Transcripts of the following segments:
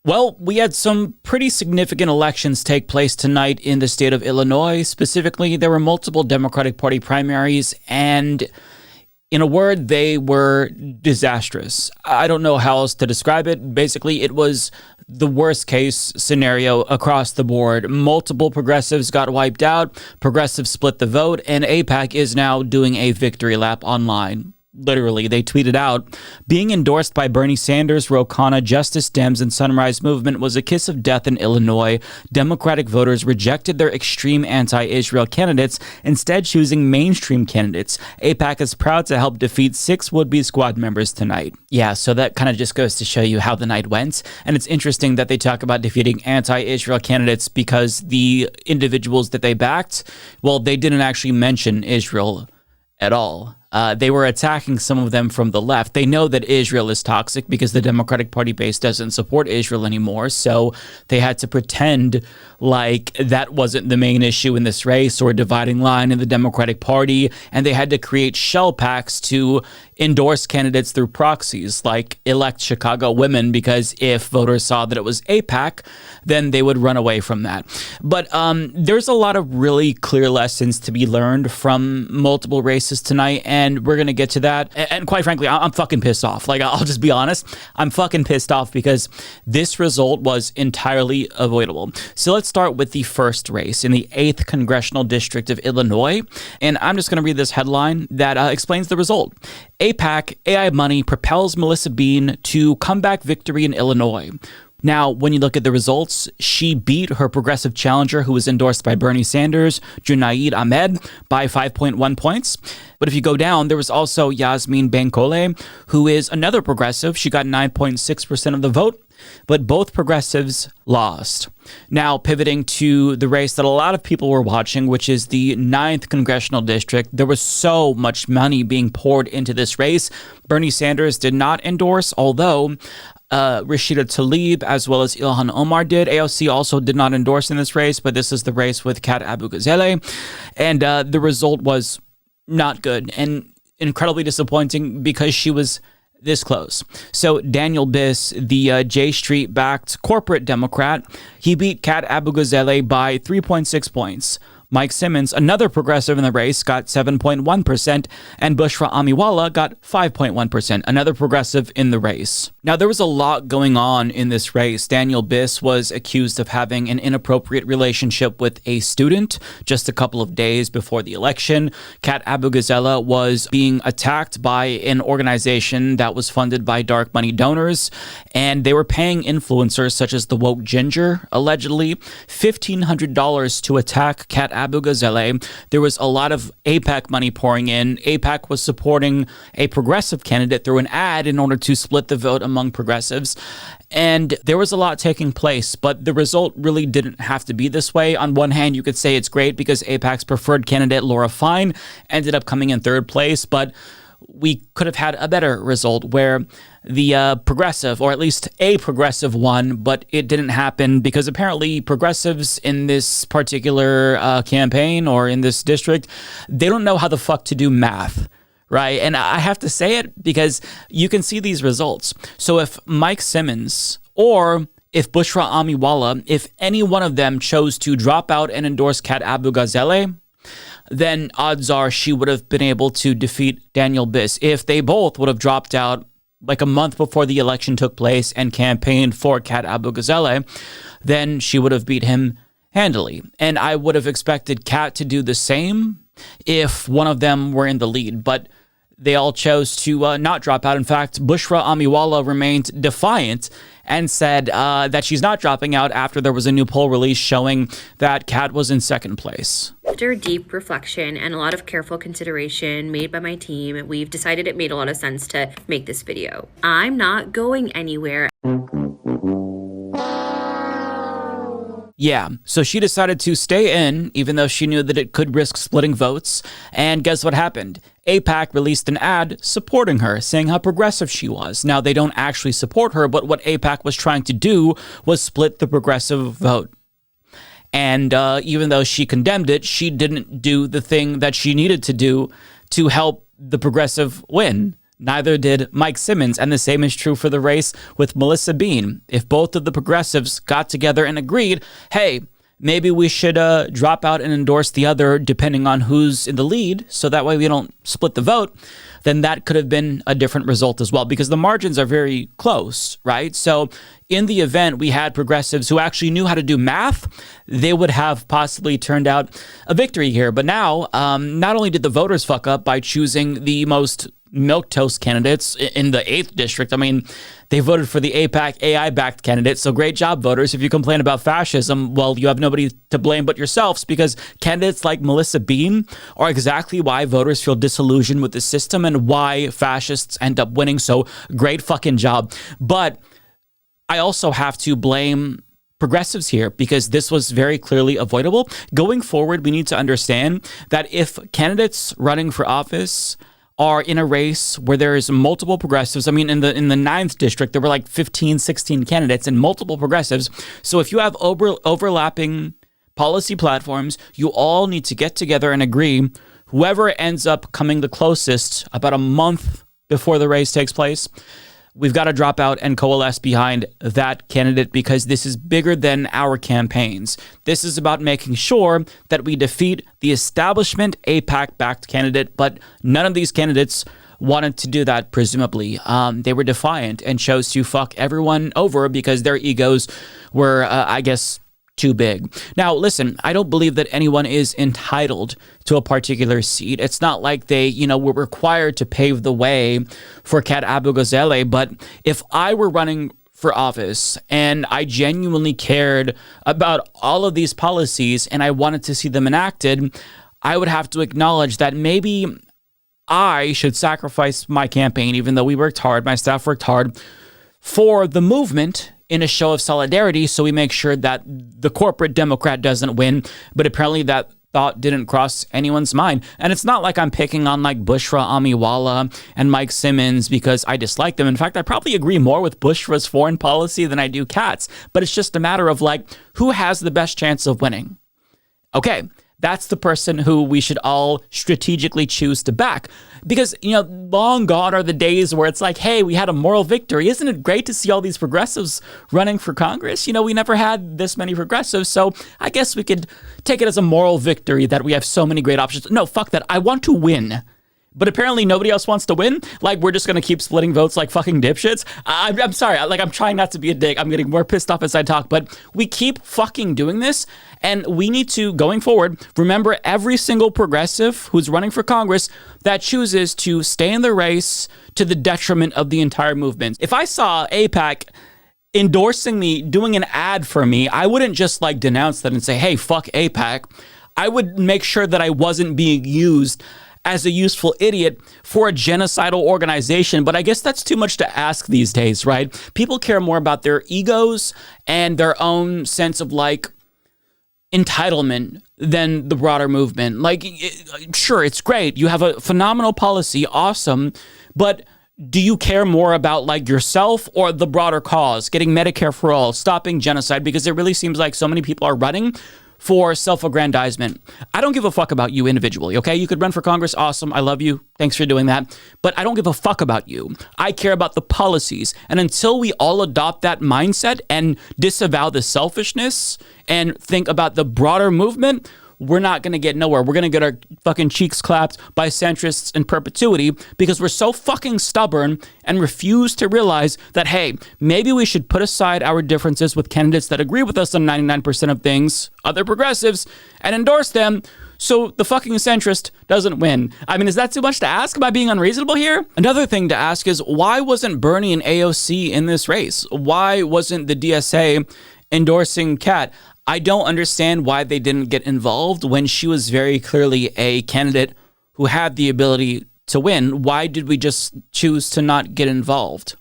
Well, we had some pretty significant elections take place tonight in the state of Illinois. Specifically, there were multiple Democratic Party primaries, and in a word, they were disastrous. I don't know how else to describe it. Basically, it was the worst case scenario across the board. Multiple progressives got wiped out, progressives split the vote, and AIPAC is now doing a victory lap online. Literally, they tweeted out, being endorsed by Bernie Sanders, Ro Khanna, Justice Dems, and Sunrise Movement was a kiss of death in Illinois. Democratic voters rejected their extreme anti-Israel candidates, instead choosing mainstream candidates. AIPAC is proud to help defeat 6 would-be squad members tonight. Yeah, so that kind of just goes to show you how the night went. And it's interesting that they talk about defeating anti-Israel candidates because the individuals that they backed, well, they didn't actually mention Israel at all. They were attacking some of them from the left. They know that Israel is toxic because the Democratic Party base doesn't support Israel anymore. So they had to pretend like that wasn't the main issue in this race or a dividing line in the Democratic Party. And they had to create shell packs to endorse candidates through proxies, like elect Chicago women, because if voters saw that it was AIPAC, then they would run away from that. But there's a lot of really clear lessons to be learned from multiple races tonight. And we're going to get to that. And quite frankly, I'm fucking pissed off. Like, I'll just be honest. I'm fucking pissed off because this result was entirely avoidable. So let's start with the first race in the 8th Congressional District of Illinois. And I'm just going to read this headline that explains the result. AIPAC, AI money propels Melissa Bean to comeback victory in Illinois. Now, when you look at the results, she beat her progressive challenger, who was endorsed by Bernie Sanders, Junaid Ahmed, by 5.1 points. But if you go down, there was also Yasmin Bankole, who is another progressive. She got 9.6% of the vote, but both progressives lost. Now, pivoting to the race that a lot of people were watching, which is the 9th Congressional District, there was so much money being poured into this race. Bernie Sanders did not endorse, although Rashida Tlaib as well as Ilhan Omar did. AOC also did not endorse in this race, but this is the race with Kat Abughazaleh. And the result was not good and incredibly disappointing because she was this close. So Daniel Biss, the J Street-backed corporate Democrat, he beat Kat Abughazaleh by 3.6 points. Mike Simmons, another progressive in the race, got 7.1%, and Bushra Amiwala got 5.1%, another progressive in the race. Now, there was a lot going on in this race. Daniel Biss was accused of having an inappropriate relationship with a student just a couple of days before the election. Kat Abughazaleh was being attacked by an organization that was funded by dark money donors, and they were paying influencers such as the Woke Ginger, allegedly, $1,500 to attack Kat Abughazaleh. There was a lot of AIPAC money pouring in. AIPAC was supporting a progressive candidate through an ad in order to split the vote among progressives. And there was a lot taking place, but the result really didn't have to be this way. On one hand, you could say it's great because AIPAC's preferred candidate, Laura Fine, ended up coming in 3rd place, but we could have had a better result where the progressive, or at least a progressive, won, but it didn't happen because apparently progressives in this particular campaign or in this district, they don't know how the fuck to do math, right? And I have to say it because you can see these results. So if Mike Simmons or if Bushra Amiwala, if any one of them chose to drop out and endorse Kat Abughazaleh, then odds are she would have been able to defeat Daniel Biss. If they both would have dropped out like a month before the election took place and campaigned for Kat Abughazaleh, then she would have beat him handily. And I would have expected Kat to do the same if one of them were in the lead, but they all chose to not drop out. In fact, Bushra Amiwala remained defiant and said that she's not dropping out after there was a new poll release showing that Kat was in 2nd place. After deep reflection and a lot of careful consideration made by my team, we've decided it made a lot of sense to make this video. I'm not going anywhere. Yeah, so she decided to stay in, even though she knew that it could risk splitting votes. And guess what happened? AIPAC released an ad supporting her, saying how progressive she was. Now, they don't actually support her, but what AIPAC was trying to do was split the progressive vote. And even though she condemned it, she didn't do the thing that she needed to do to help the progressive win. Neither did Mike Simmons, and the same is true for the race with Melissa Bean. If both of the progressives got together and agreed, hey, maybe we should drop out and endorse the other depending on who's in the lead, so that way we don't split the vote, then that could have been a different result as well, because the margins are very close, right? So in the event we had progressives who actually knew how to do math, they would have possibly turned out a victory here. But now, not only did the voters fuck up by choosing the most milquetoast candidates in the 8th district. I mean, they voted for the AIPAC AI-backed candidate, so great job, voters. If you complain about fascism, well, you have nobody to blame but yourselves, because candidates like Melissa Bean are exactly why voters feel disillusioned with the system and why fascists end up winning. So great fucking job. But I also have to blame progressives here, because this was very clearly avoidable. Going forward, we need to understand that if candidates running for office are in a race where there's multiple progressives. I mean, in the 9th district, there were like 15, 16 candidates and multiple progressives. So if you have overlapping policy platforms, you all need to get together and agree. Whoever ends up coming the closest about a month before the race takes place, we've got to drop out and coalesce behind that candidate, because this is bigger than our campaigns. This is about making sure that we defeat the establishment AIPAC-backed candidate, but none of these candidates wanted to do that, presumably. They were defiant and chose to fuck everyone over because their egos were, I guess, too big. Now, listen, I don't believe that anyone is entitled to a particular seat. It's not like they, were required to pave the way for Kat Abughazaleh. But if I were running for office and I genuinely cared about all of these policies and I wanted to see them enacted, I would have to acknowledge that maybe I should sacrifice my campaign, even though we worked hard, my staff worked hard, for the movement in a show of solidarity, so we make sure that the corporate Democrat doesn't win. But apparently that thought didn't cross anyone's mind. And it's not like I'm picking on like Bushra Amiwala and Mike Simmons because I dislike them. In fact, I probably agree more with Bushra's foreign policy than I do Kat's. But it's just a matter of like, who has the best chance of winning? Okay, that's the person who we should all strategically choose to back. Because, long gone are the days where it's like, hey, we had a moral victory. Isn't it great to see all these progressives running for Congress? We never had this many progressives, so I guess we could take it as a moral victory that we have so many great options. No, fuck that. I want to win. But apparently nobody else wants to win. Like, we're just going to keep splitting votes like fucking dipshits. I'm sorry. I'm trying not to be a dick. I'm getting more pissed off as I talk. But we keep fucking doing this. And we need to, going forward, remember every single progressive who's running for Congress that chooses to stay in the race to the detriment of the entire movement. If I saw AIPAC endorsing me, doing an ad for me, I wouldn't just like denounce that and say, hey, fuck AIPAC. I would make sure that I wasn't being used as a useful idiot for a genocidal organization. But I guess that's too much to ask these days, right? People care more about their egos and their own sense of like entitlement than the broader movement. Like, sure, it's great. You have a phenomenal policy. Awesome. But do you care more about like yourself or the broader cause, getting Medicare for all, stopping genocide? Because it really seems like so many people are running for self-aggrandizement. I don't give a fuck about you individually, okay? You could run for Congress, awesome, I love you, thanks for doing that, but I don't give a fuck about you. I care about the policies, and until we all adopt that mindset and disavow the selfishness and think about the broader movement, we're not going to get nowhere. We're going to get our fucking cheeks clapped by centrists in perpetuity because we're so fucking stubborn and refuse to realize that, hey, maybe we should put aside our differences with candidates that agree with us on 99% of things, other progressives, and endorse them so the fucking centrist doesn't win. I mean, is that too much to ask? Am I being unreasonable here? Another thing to ask is, why wasn't Bernie and AOC in this race? Why wasn't the DSA endorsing Kat? I don't understand why they didn't get involved when she was very clearly a candidate who had the ability to win. Why did we just choose to not get involved?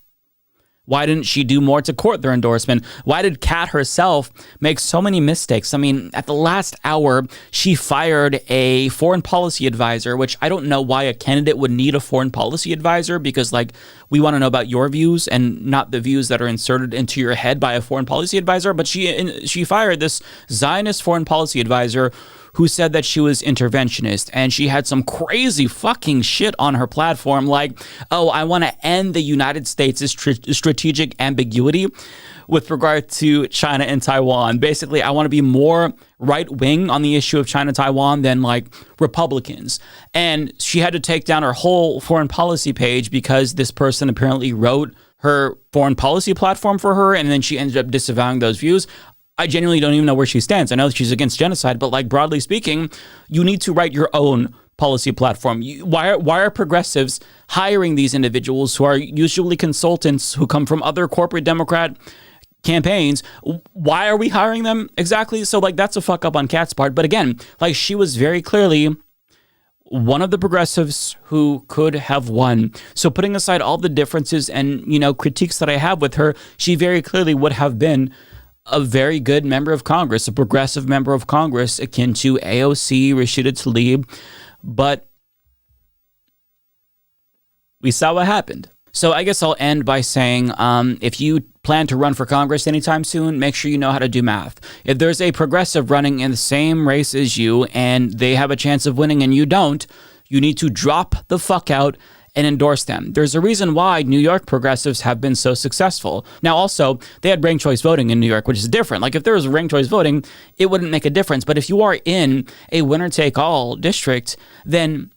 Why didn't she do more to court their endorsement? Why did Kat herself make so many mistakes? I mean, at the last hour, she fired a foreign policy advisor, which I don't know why a candidate would need a foreign policy advisor, because like, we want to know about your views and not the views that are inserted into your head by a foreign policy advisor. But she fired this Zionist foreign policy advisor who said that she was interventionist, and she had some crazy fucking shit on her platform like, oh, I want to end the United States' strategic ambiguity with regard to China and Taiwan. Basically, I want to be more right-wing on the issue of China-Taiwan than like Republicans. And she had to take down her whole foreign policy page because this person apparently wrote her foreign policy platform for her, and then she ended up disavowing those views. I genuinely don't even know where she stands. I know that she's against genocide, but like broadly speaking, you need to write your own policy platform. Why are progressives hiring these individuals who are usually consultants who come from other corporate Democrat campaigns? Why are we hiring them exactly? So like that's a fuck up on Kat's part. But again, like she was very clearly one of the progressives who could have won. So putting aside all the differences and, you know, critiques that I have with her, she very clearly would have been a very good member of Congress, a progressive member of Congress akin to AOC, Rashida Tlaib. But we saw what happened. So I guess I'll end by saying, if you plan to run for Congress anytime soon, make sure you know how to do math. If there's a progressive running in the same race as you and they have a chance of winning and you don't, you need to drop the fuck out and endorse them. There's a reason why New York progressives have been so successful. Now, also, they had ranked choice voting in New York, which is different. Like, if there was ranked choice voting, it wouldn't make a difference. But if you are in a winner-take-all district, then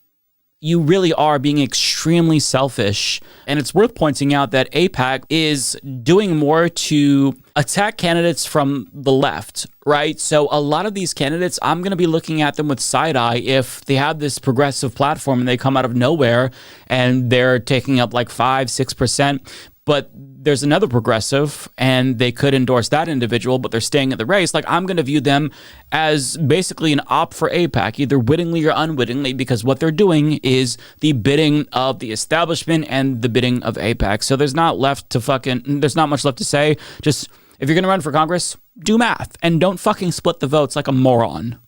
you really are being extremely selfish. And it's worth pointing out that AIPAC is doing more to attack candidates from the left, right? So a lot of these candidates, I'm going to be looking at them with side eye if they have this progressive platform and they come out of nowhere and they're taking up like 5-6%. But there's another progressive and they could endorse that individual, but they're staying at the race. Like, I'm going to view them as basically an op for AIPAC, either wittingly or unwittingly, because what they're doing is the bidding of the establishment and the bidding of AIPAC. So there's not much left to say. Just, if you're going to run for Congress, do math and don't fucking split the votes like a moron.